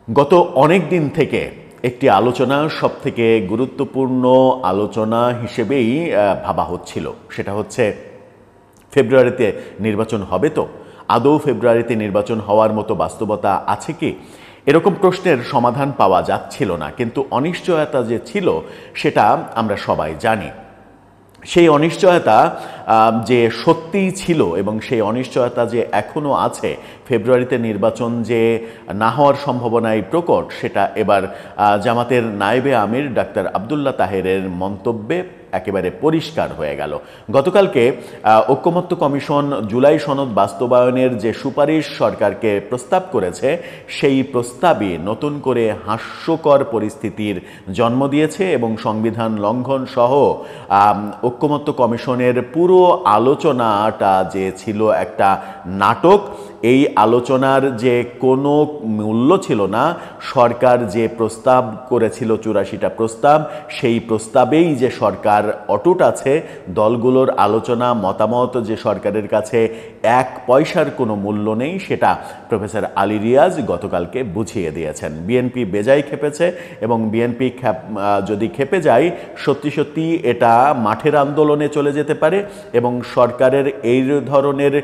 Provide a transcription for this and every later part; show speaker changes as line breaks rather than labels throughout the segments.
গত অনেক দিন থেকে একটি আলোচনা সবথেকে গুরুত্বপূর্ণ আলোচনা হিসেবেই ভাবা হচ্ছিল। সেটা হচ্ছে ফেব্রুয়ারিতে নির্বাচন হবে তো? আদৌ ফেব্রুয়ারিতে নির্বাচন হওয়ার মতো বাস্তবতা আছে কি? এরকম প্রশ্নের সমাধান পাওয়া যাচ্ছিল না, কিন্তু অনিশ্চয়তা যে ছিল সেটা আমরা সবাই জানি। সেই অনিশ্চয়তা যে সত্যিই ছিল এবং সেই অনিশ্চয়তা যে এখনও আছে, ফেব্রুয়ারিতে নির্বাচন যে না হওয়ার সম্ভাবনাই প্রকট, সেটা এবার জামাতের নায়েবে আমির ডাক্তার আব্দুল্লাহ তাহেরের মন্তব্যে একেবারে পরিষ্কার হয়ে গেল। গতকালকে ঐকমত্য কমিশন জুলাই সনদ বাস্তবায়নের যে সুপারিশ সরকারকে প্রস্তাব করেছে, সেই প্রস্তাবই নতুন করে হাস্যকর পরিস্থিতির জন্ম দিয়েছে এবং সংবিধান লঙ্ঘন সহ ঐকমত্য কমিশনের পুরো আলোচনাটা যে ছিল একটা নাটক, এই আলোচনার যে কোনো মূল্য ছিল না। সরকার যে প্রস্তাব করেছিল ৮৪টা প্রস্তাব, সেই প্রস্তাবেই যে সরকার অটুট আছে, দলগুলোর আলোচনা মতামত যে সরকারের কাছে এক পয়সার কোনো মূল্য নেই, সেটা প্রফেসর আলী রিয়াজ গতকালকে বুঝিয়ে দিয়েছেন। বিএনপি বেজায় খেপেছে এবং বিএনপি যদি খেপে যায়, সত্যি সত্যি এটা মাঠের আন্দোলনে চলে যেতে পারে এবং সরকারের এই ধরনের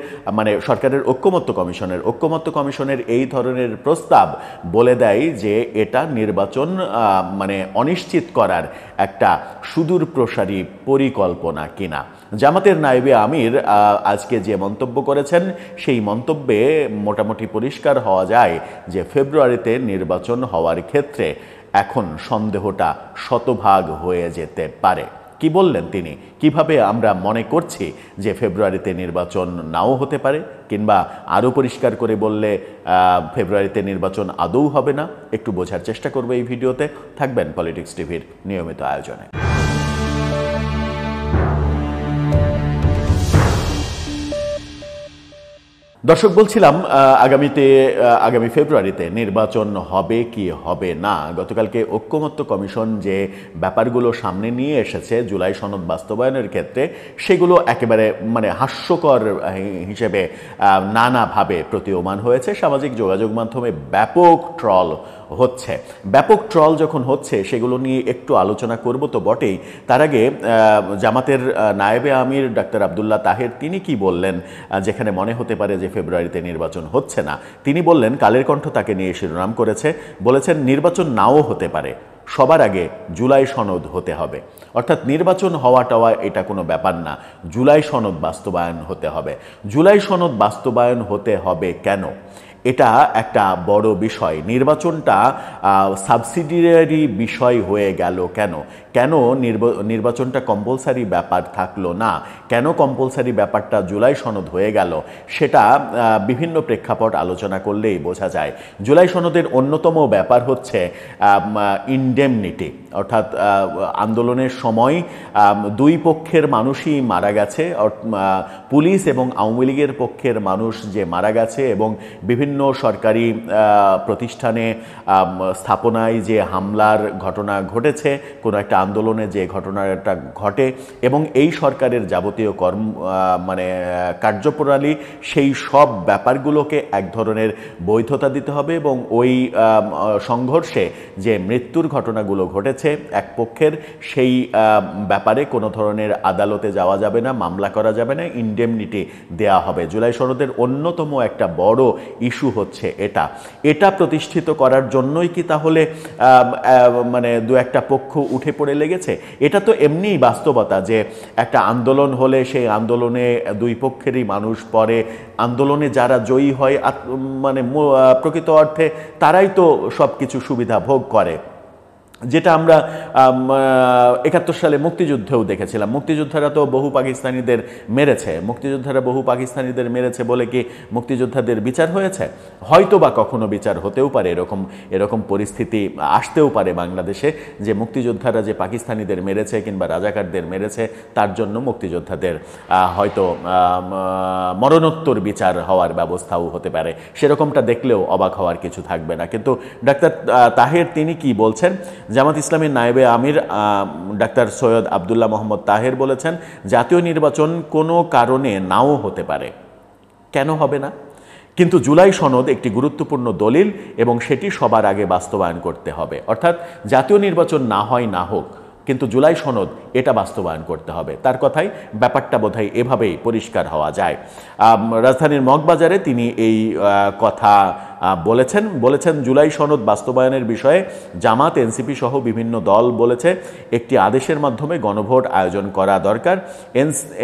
সরকারের ঐকমত্য কমিশনের এই ধরনের প্রস্তাব বলে দেয় যে এটা নির্বাচন অনিশ্চিত করার একটা সুদূর প্রসারী পরিকল্পনা কিনা। জামাতের নায়েবে আমির আজকে যে মন্তব্য করেছেন, সেই মন্তব্যে মোটামুটি পরিষ্কার হওয়া যায় যে ফেব্রুয়ারিতে নির্বাচন হওয়ার ক্ষেত্রে এখন সন্দেহটা শতভাগ হয়ে যেতে পারে। কি বললেন তিনি? কিভাবে আমরা মনে করছি যে ফেব্রুয়ারিতে নির্বাচন নাও হতে পারে, কিংবা আরও পরিষ্কার করে বললে ফেব্রুয়ারিতে নির্বাচন আদৌ হবে না, একটু বোঝার চেষ্টা করবো এই ভিডিওতে। থাকবেন পলিটিক্স টিভির নিয়মিত আয়োজনে। দর্শক, বলছিলাম আগামী ফেব্রুয়ারিতে নির্বাচন হবে কি হবে না। গতকালকে ঐকমত্য কমিশন যে ব্যাপারগুলো সামনে নিয়ে এসেছে জুলাই সনদ বাস্তবায়নের ক্ষেত্রে, সেগুলো একেবারে হাস্যকর হিসেবে নানাভাবে প্রতীয়মান হয়েছে। সামাজিক যোগাযোগ মাধ্যমে ব্যাপক ট্রল হচ্ছে। ব্যাপক ট্রল যখন হচ্ছে, সেগুলো নিয়ে একটু আলোচনা করব তো বটেই। তার আগে জামাতের নায়েবে আমির ডাক্তার আব্দুল্লাহ তাহের তিনি কি বললেন, যেখানে মনে হতে পারে যে ফেব্রুয়ারিতে নির্বাচন হচ্ছে না। তিনি বললেন, কালের কণ্ঠ তাকে নিয়ে শিরোনাম করেছে, বলেছেন নির্বাচন নাও হতে পারে, সবার আগে জুলাই সনদ হতে হবে। অর্থাৎ নির্বাচন হওয়া এটা কোনো ব্যাপার না, জুলাই সনদ বাস্তবায়ন হতে হবে। জুলাই সনদ বাস্তবায়ন হতে হবে কেন? এটা একটা বড় বিষয়। নির্বাচনটা সাবসিডিয়ারি বিষয় হয়ে গেল কেন? কেন নির্বাচনটা কম্পালসারি ব্যাপার থাকলো না? কেন কম্পালসারি ব্যাপারটা জুলাই সনদ হয়ে গেল? সেটা বিভিন্ন প্রেক্ষাপট আলোচনা করলেই বোঝা যায়। জুলাই সনদের অন্যতম ব্যাপার হচ্ছে ইনডেমনিটি, অর্থাৎ আন্দোলনের সময় দুই পক্ষের মানুষই মারা গেছে, পুলিশ এবং আওয়ামী লীগের পক্ষের মানুষ যে মারা গেছে এবং বিভিন্ন সরকারি প্রতিষ্ঠানে স্থাপনায় যে হামলার ঘটনা ঘটেছে, কোনো একটা আন্দোলনে যে ঘটনাটা ঘটে, এবং এই সরকারের যাবতীয় কার্যপ্রণালী, সেই সব ব্যাপারগুলোকে এক ধরনের বৈধতা দিতে হবে এবং ওই সংঘর্ষে যে মৃত্যুর ঘটনাগুলো ঘটেছে এক পক্ষের, সেই ব্যাপারে কোনো ধরনের আদালতে যাওয়া যাবে না, মামলা করা যাবে না, ইনডেমনিটি দেয়া হবে। জুলাই সনদের অন্যতম একটা বড় ইস্যু হচ্ছে এটা প্রতিষ্ঠিত করার জন্যই কি তাহলে দু একটা পক্ষ উঠে পড়ে লেগেছে? এটা তো এমনিই বাস্তবতা যে একটা আন্দোলন হলে সেই আন্দোলনে দুই পক্ষেরই মানুষ পড়ে, আন্দোলনে যারা জয়ী হয় প্রকৃত অর্থে তারাই তো সব কিছু সুবিধা ভোগ করে, যেটা আমরা ৭১ সালে মুক্তিযুদ্ধেও দেখেছিলাম। মুক্তিযোদ্ধারা তো বহু পাকিস্তানিদের মেরেছে বলে কি মুক্তিযোদ্ধাদের বিচার হয়েছে? হয়তো বা কখনো বিচার হতেও পারে, এরকম পরিস্থিতি আসতেও পারে বাংলাদেশে, যে মুক্তিযোদ্ধারা যে পাকিস্তানিদের মেরেছে কিংবা রাজাকারদের মেরেছে, তার জন্য মুক্তিযোদ্ধাদের হয়তো মরণোত্তর বিচার হওয়ার ব্যবস্থাও হতে পারে। সেরকমটা দেখলেও অবাক হওয়ার কিছু থাকবে না। কিন্তু ডাক্তার তাহের তিনি কি বলছেন? জামাত ইসলামের নায়েবে আমির ডাক্তার সৈয়দ আব্দুল্লাহ মোহাম্মদ তাহের বলেছেন, জাতীয় নির্বাচন কোনো কারণে নাও হতে পারে। কেন হবে না? কিন্তু জুলাই সনদ একটি গুরুত্বপূর্ণ দলিল এবং সেটি সবার আগে বাস্তবায়ন করতে হবে। অর্থাৎ জাতীয় নির্বাচন না হয় না হোক, কিন্তু জুলাই সনদ এটা বাস্তবায়ন করতে হবে। তার কথাই ব্যাপারটা বোধহয় এভাবেই পরিষ্কার হওয়া যায়। রাজধানীর মগবাজারে তিনি এই কথা বলেছেন জুলাই সনদ বাস্তবায়নের বিষয়ে জামাত, এনসিপি সহ বিভিন্ন দল বলেছে একটি আদেশের মাধ্যমে গণভোট আয়োজন করা দরকার।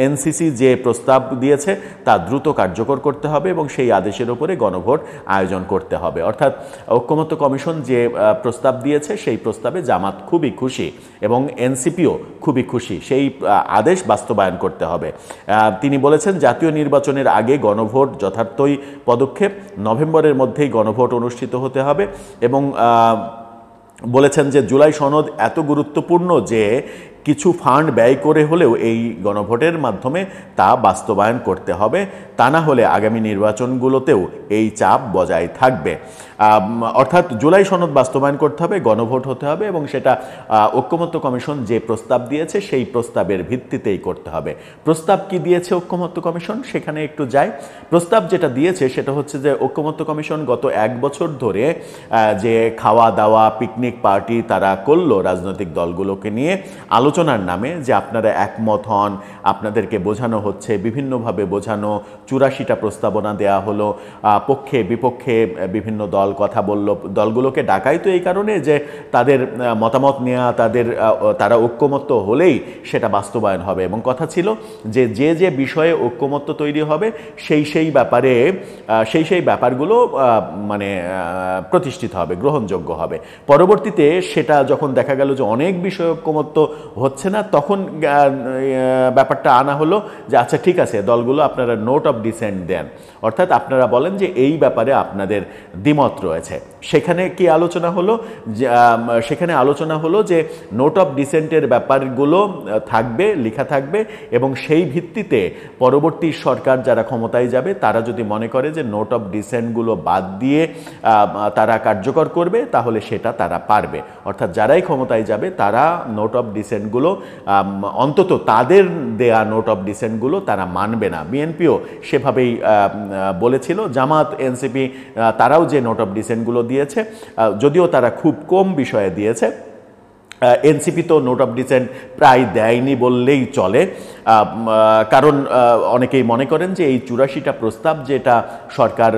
এনসিসি যে প্রস্তাব দিয়েছে তা দ্রুত কার্যকর করতে হবে এবং সেই আদেশের উপরে গণভোট আয়োজন করতে হবে। অর্থাৎ ঐক্যমত্য কমিশন যে প্রস্তাব দিয়েছে সেই প্রস্তাবে জামাত খুবই খুশি এবং এনসিপিও খুবই খুশি, সেই আদেশ বাস্তবায়ন করতে হবে। তিনি বলেছেন জাতীয় নির্বাচনের আগে গণভোট যথার্থই পদক্ষেপ, নভেম্বরের মধ্যেই গণভোট অনুষ্ঠিত হতে হবে এবং বলেছেন যে জুলাই সনদ এত গুরুত্বপূর্ণ যে কিছু ফান্ড ব্যয় করে হলেও এই গণভোটের মাধ্যমে তা বাস্তবায়ন করতে হবে, তা না হলে আগামী নির্বাচনগুলোতেও এই চাপ বজায় থাকবে। অর্থাৎ জুলাই সনদ বাস্তবায়ন করতে হবে, গণভোট হতে হবে এবং সেটা ঐক্যমত্য কমিশন যে প্রস্তাব দিয়েছে সেই প্রস্তাবের ভিত্তিতেই করতে হবে। প্রস্তাব কি দিয়েছে ঐক্যমত্য কমিশন সেখানে একটু যায়। প্রস্তাব যেটা দিয়েছে সেটা হচ্ছে যে ঐক্যমত্য কমিশন গত 1 বছর ধরে যে খাওয়া দাওয়া, পিকনিক পার্টি তারা করলো রাজনৈতিক দলগুলোকে নিয়ে আলোচনার নামে, যে আপনারা একমত হন, আপনাদেরকে বোঝানো হচ্ছে, বিভিন্নভাবে বোঝানো, 84টা প্রস্তাবনা দেয়া হলো, পক্ষে বিপক্ষে বিভিন্ন দল কথা বলল। দলগুলোকে ডাকাই তো এই কারণে যে তাদের মতামত নেওয়া, তারা ঐক্যমত্য হলেই সেটা বাস্তবায়ন হবে এবং কথা ছিল যে যে বিষয়ে ঐক্যমত্য তৈরি হবে সেই ব্যাপারগুলো মানে প্রতিষ্ঠিত হবে, গ্রহণযোগ্য হবে। পরবর্তীতে সেটা যখন দেখা গেল যে অনেক বিষয়ে ঐক্যমত্য হচ্ছে না, তখন ব্যাপারটা আনা হলো যে আচ্ছা ঠিক আছে, দলগুলো আপনারা নোট অফ ডিসেন্ট দেন, অর্থাৎ আপনারা বলেন যে এই ব্যাপারে আপনাদের দ্বিমত রয়েছে। সেখানে কি আলোচনা হলো? সেখানে আলোচনা হলো যে নোট অফ ডিসেন্টের ব্যাপারগুলো থাকবে, লেখা থাকবে এবং সেই ভিত্তিতে পরবর্তী সরকার যারা ক্ষমতায় যাবে তারা যদি মনে করে যে নোট অফ ডিসেন্টগুলো বাদ দিয়ে তারা কার্যকর করবে তাহলে সেটা তারা পারবে। অর্থাৎ যারাই ক্ষমতায় যাবে তারা নোট অফ ডিসেন্টগুলো অন্তত তাদের দেয়া নোট অফ ডিসেন্টগুলো তারা মানবে না। বিএনপিও সেভাবেই বলেছিল। জামাত, এনসিপি তারাও যে নোট অফ ডিসেন্টগুলো দিয়েছে, যদিও তারা খুব কম বিষয়ে দিয়েছে, এনসিপি তো নোট অফ ডিসেন্ট প্রায় দেয়নি বললেই চলে। কারণ অনেকেই মনে করেন যে এই 84টা প্রস্তাব যেটা সরকার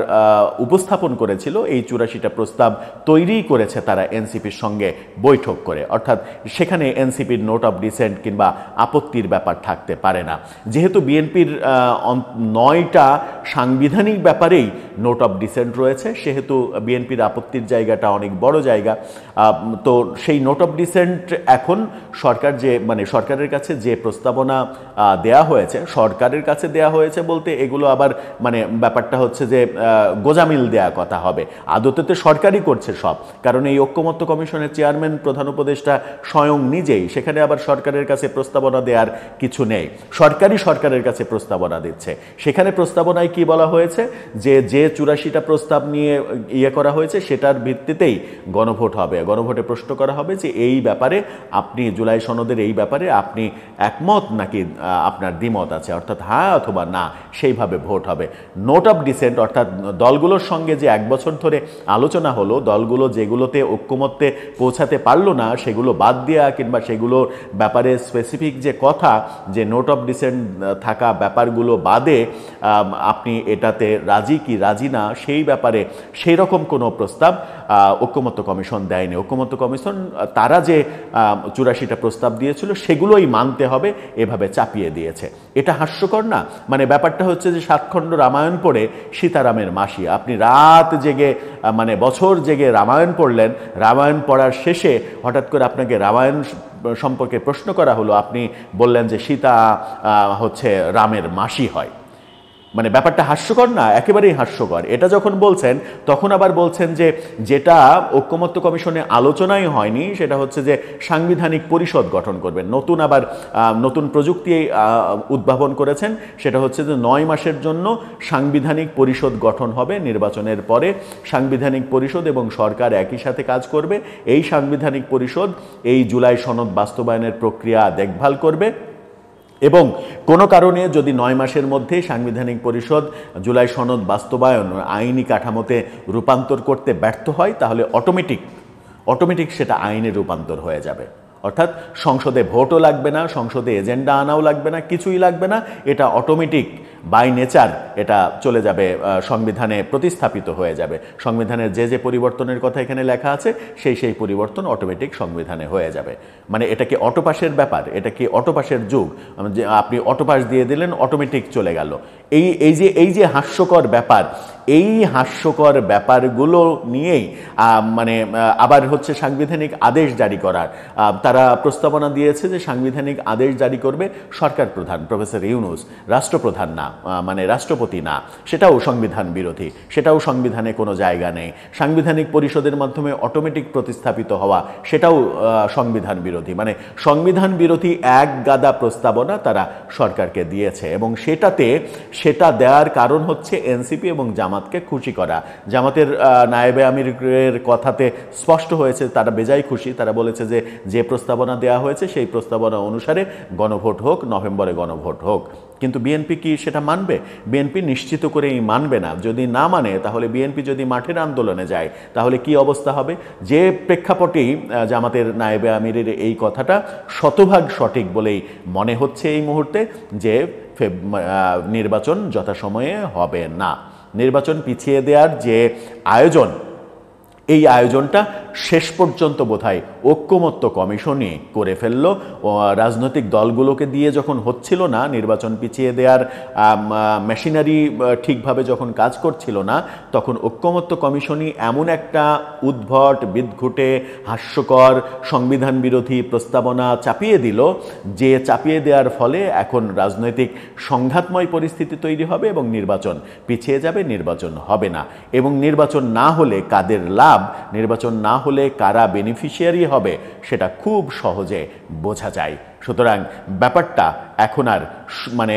উপস্থাপন করেছিল, এই 84টা প্রস্তাব তৈরি করেছে তারা এনসিপির সঙ্গে বৈঠক করে, অর্থাৎ সেখানে এনসিপির নোট অফ ডিসেন্ট কিংবা আপত্তির ব্যাপার থাকতে পারে না। যেহেতু বিএনপির 9টা সাংবিধানিক ব্যাপারেই নোট অফ ডিসেন্ট রয়েছে, সেহেতু বিএনপির আপত্তির জায়গাটা অনেক বড় জায়গা। তো সেই নোট অফ ডিসেন্ট এখন সরকারের কাছে যে প্রস্তাবনা দেয়া হয়েছে, সরকারের কাছে দেয়া হয়েছে বলতে এগুলো আবার ব্যাপারটা হচ্ছে যে গোজামিল দেয়া কথা হবে, আদতে তো সরকারই করছে সব, কারণ এই ঐক্যমত্য কমিশনের চেয়ারম্যান, প্রধান উপদেষ্টা স্বয়ং নিজেই, সেখানে আবার সরকারের কাছে প্রস্তাবনা দেওয়ার কিছু নেই, সরকারের কাছে প্রস্তাবনা দিচ্ছে। সেখানে প্রস্তাবনায় কি বলা হয়েছে যে 84টা প্রস্তাব নিয়ে করা হয়েছে সেটার ভিত্তিতেই গণভোট হবে। গণভোটে প্রশ্ন করা হবে যে এই ব্যাপারে আপনি, জুলাই সনদের এই ব্যাপারে আপনি একমত নাকি আপনার দ্বিমত আছে, অর্থাৎ হ্যাঁ অথবা না, সেইভাবে ভোট হবে। নোট অফ ডিসেন্ট অর্থাৎ দলগুলোর সঙ্গে যে 1 বছর ধরে আলোচনা হলো, দলগুলো যেগুলোতে ঐক্যমত্যে পৌঁছাতে পারলো না সেগুলো বাদ দেওয়া কিংবা সেগুলোর ব্যাপারে স্পেসিফিক যে কথা যে নোট অফ ডিসেন্ট থাকা ব্যাপারগুলো বাদে আপনি এটাতে রাজি কি রাজি না, সেই ব্যাপারে সেই রকম কোনো প্রস্তাব ঐক্যমত্য কমিশন দেয়নি। ঐক্যমত্য কমিশন তারা যে 84টা প্রস্তাব দিয়েছিল সেগুলোই মানতে হবে এভাবে চাপিয়ে দিয়েছে। এটা হাস্যকর না? ব্যাপারটা হচ্ছে যে 7 খণ্ড রামায়ণ পড়ে সীতারামের মাসি, আপনি রাত জেগে বছর জেগে রামায়ণ পড়লেন, রামায়ণ পড়ার শেষে হঠাৎ করে আপনাকে রামায়ণ সম্পর্কে প্রশ্ন করা হলো, আপনি বললেন যে সীতা হচ্ছে রামের মাসি হয়। ব্যাপারটা হাস্যকর না? একেবারেই হাস্যকর। এটা যখন বলছেন তখন আবার বলছেন যে যেটা ঐক্যমত্য কমিশনে আলোচনাই হয়নি সেটা হচ্ছে যে সাংবিধানিক পরিষদ গঠন করবেন। নতুন প্রযুক্তি উদ্ভাবন করেছেন, সেটা হচ্ছে যে 9 মাসের জন্য সাংবিধানিক পরিষদ গঠন হবে নির্বাচনের পরে। সাংবিধানিক পরিষদ এবং সরকার একই সাথে কাজ করবে। এই সাংবিধানিক পরিষদ এই জুলাই সনদ বাস্তবায়নের প্রক্রিয়া দেখভাল করবে এবং কোনো কারণে যদি 9 মাসের মধ্যে সাংবিধানিক পরিষদ জুলাই সনদ বাস্তবায়ন আইনি কাঠামোতে রূপান্তর করতে ব্যর্থ হয়, তাহলে অটোমেটিক সেটা আইনে রূপান্তর হয়ে যাবে। অর্থাৎ সংসদে ভোটও লাগবে না, সংসদে এজেন্ডা আনাও লাগবে না, কিছুই লাগবে না, এটা অটোমেটিক বাই নেচার এটা চলে যাবে, সংবিধানে প্রতিস্থাপিত হয়ে যাবে। সংবিধানের যে পরিবর্তনের কথা এখানে লেখা আছে সেই পরিবর্তন অটোমেটিক সংবিধানে হয়ে যাবে। মানে এটা কি অটোপাসের ব্যাপার, এটা কি অটোপাসের যুগ, যে আপনি অটোপাস দিয়ে দিলেন অটোমেটিক চলে গেল। এই যে হাস্যকর ব্যাপার, এই হাস্যকর ব্যাপারগুলো নিয়েই মানে আবার হচ্ছে সাংবিধানিক আদেশ জারি করার তারা প্রস্তাবনা দিয়েছে যে সাংবিধানিক আদেশ জারি করবে সরকার প্রধান প্রফেসর ইউনূস, রাষ্ট্রপ্রধান না, মানে রাষ্ট্রপতি না। সেটাও সংবিধান বিরোধী, সেটাও সংবিধানে কোনো জায়গা নেই। সাংবিধানিক পরিষদের মাধ্যমে অটোমেটিক প্রতিস্থাপিত হওয়া, সেটাও সংবিধান বিরোধী। মানে সংবিধান বিরোধী এক গাদা প্রস্তাবনা তারা সরকারকে দিয়েছে, এবং সেটা দেওয়ার কারণ হচ্ছে এনসিপি এবং জামাতকে খুশি করা। জামাতের নায়েবে আমিরের কথাতে স্পষ্ট হয়েছে তারা বেজায় খুশি। তারা বলেছে যে প্রস্তাবনা দেওয়া হয়েছে সেই প্রস্তাবনা অনুসারে গণভোট হোক, নভেম্বরে গণভোট হোক। কিন্তু বিএনপি কি সেটা মানবে? বিএনপি নিশ্চিত করেই মানবে না। যদি না মানে, তাহলে বিএনপি যদি মাঠের আন্দোলনে যায় তাহলে কি অবস্থা হবে? যে প্রেক্ষাপটেই জামাতের নায়েবে আমিরের এই কথাটা শতভাগ সঠিক বলেই মনে হচ্ছে এই মুহূর্তে, যে নির্বাচন যথাসময়ে হবে না। নির্বাচন পিছিয়ে দেওয়ার যে আয়োজন, এই আয়োজনটা শেষ পর্যন্ত বোধহয় ঐক্যমত্য কমিশনই করে ফেলল। রাজনৈতিক দলগুলোকে দিয়ে যখন হচ্ছিল না, নির্বাচন পিছিয়ে দেওয়ার মেশিনারি ঠিকভাবে যখন কাজ করছিল না, তখন ঐক্যমত্য কমিশনই এমন একটা উদ্ভট, বিদঘুটে, হাস্যকর, সংবিধান বিরোধী প্রস্তাবনা চাপিয়ে দিল, যে চাপিয়ে দেওয়ার ফলে এখন রাজনৈতিক সংঘাতময় পরিস্থিতি তৈরি হবে এবং নির্বাচন পিছিয়ে যাবে, নির্বাচন হবে না। এবং নির্বাচন না হলে কাদের লাভ, নির্বাচন না হলে কারা বেনিফিশিয়ারি হবে, সেটা খুব সহজে বোঝা যায়। সুতরাং ব্যাপারটা এখন আর মানে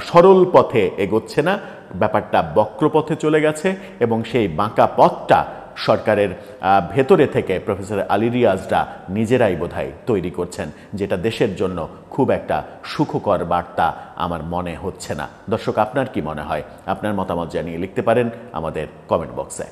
সরল পথে এগোচ্ছে না, ব্যাপারটা বক্রপথে চলে গেছে, এবং সেই বাঁকা পথটা সরকারের ভেতরে থেকে প্রফেসর আলী রিয়াজরা নিজেরাই বোধহয় তৈরি করছেন, যেটা দেশের জন্য খুব একটা সুখকর বার্তা আমার মনে হচ্ছে না। দর্শক, আপনার কি মনে হয়? আপনার মতামত জানিয়ে লিখতে পারেন আমাদের কমেন্ট বক্সে।